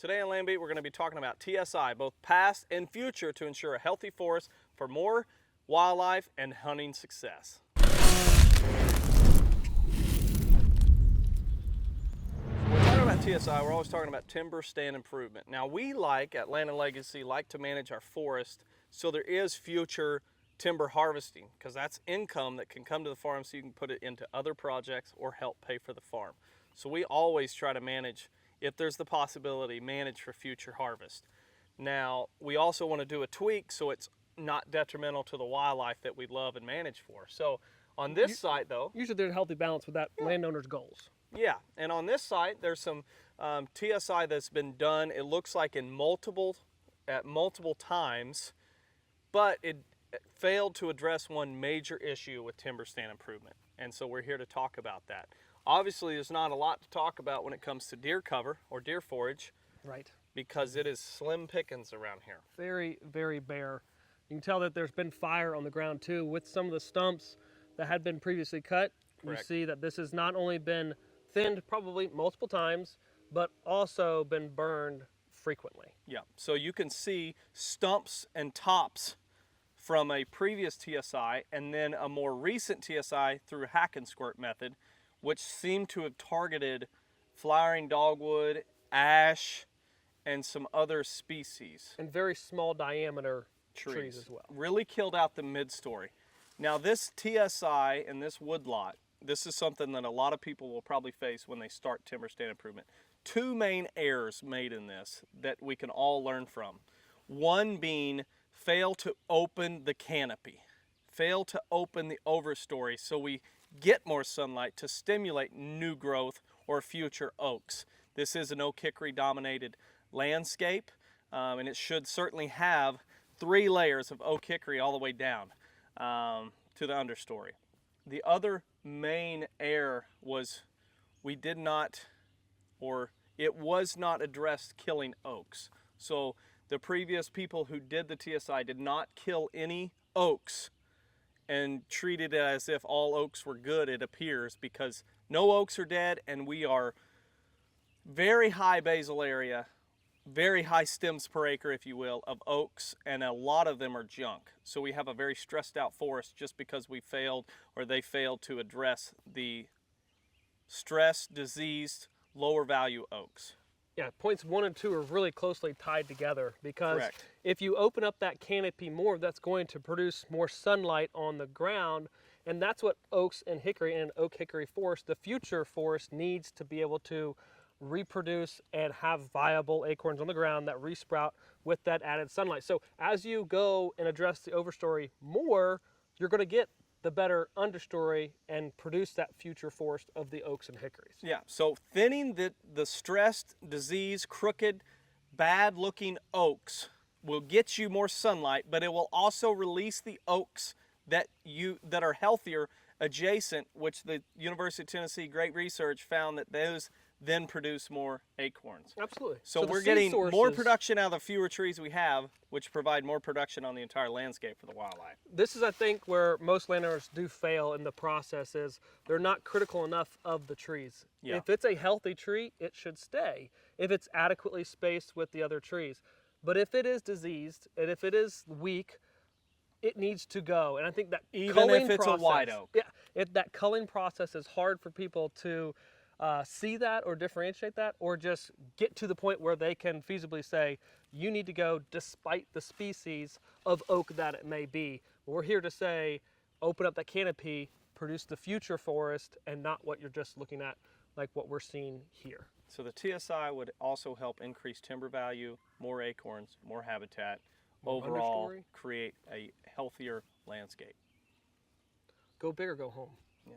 Today on Land Beat, we're going to be talking about TSI, both past and future, to ensure a healthy forest for more wildlife and hunting success. When we're talking about TSI, we're always talking about timber stand improvement. Now, we at Land & Legacy, like to manage our forest so there is future timber harvesting, because that's income that can come to the farm so you can put it into other projects or help pay for the farm. So we always try to manage, if there's the possibility, manage for future harvest. Now, we also want to do a tweak so it's not detrimental to the wildlife that we love and manage for. So on this site though, usually there's a healthy balance with that landowner's goals. Yeah, and on this site there's some TSI that's been done, it looks like at multiple times, but it failed to address one major issue with timber stand improvement. And so we're here to talk about that. Obviously, there's not a lot to talk about when it comes to deer cover or deer forage. Right. Because it is slim pickings around here. Very, very bare. You can tell that there's been fire on the ground too with some of the stumps that had been previously cut. Correct. You see that this has not only been thinned probably multiple times, but also been burned frequently. Yeah, so you can see stumps and tops from a previous TSI and then a more recent TSI through hack and squirt method, which seem to have targeted flowering dogwood, ash, and some other species. And very small diameter trees as well. Really killed out the mid-story. Now this TSI and this woodlot, this is something that a lot of people will probably face when they start timber stand improvement. Two main errors made in this that we can all learn from. One being fail to open the canopy. Fail to open the overstory so we get more sunlight to stimulate new growth or future oaks. This is an oak hickory dominated landscape, and it should certainly have 3 layers of oak hickory all the way down to the understory. The other main error was it was not addressed killing oaks. So the previous people who did the TSI did not kill any oaks and treated it as if all oaks were good, it appears, because no oaks are dead, and we are very high basal area, very high stems per acre, if you will, of oaks, and a lot of them are junk. So we have a very stressed out forest just because they failed to address the stressed, diseased, lower value oaks. Yeah, points 1 and 2 are really closely tied together because Correct. If you open up that canopy more, that's going to produce more sunlight on the ground, and that's what oaks and hickory and an oak hickory forest, the future forest, needs to be able to reproduce and have viable acorns on the ground that resprout with that added sunlight. So as you go and address the overstory more, you're going to get the better understory and produce that future forest of the oaks and hickories. Yeah, so thinning the stressed, diseased, crooked, bad looking oaks will get you more sunlight, but it will also release the oaks that are healthier adjacent, which the University of Tennessee, great research, found that those then produce more acorns. Absolutely. So we're getting more production out of the fewer trees we have, which provide more production on the entire landscape for the wildlife. This is, I think, where most landowners do fail in the process is they're not critical enough of the trees. Yeah. If it's a healthy tree, it should stay, if it's adequately spaced with the other trees. But if it is diseased, and if it is weak, it needs to go. And I think that even if it's a white oak. Yeah, that culling process is hard for people to see that or differentiate that, or just get to the point where they can feasibly say, you need to go despite the species of oak that it may be. We're here to say, open up that canopy, produce the future forest, and not what you're just looking at like what we're seeing here. So the TSI would also help increase timber value, more acorns, more habitat, overall understory. Create a healthier landscape. Go big or go home. Yeah.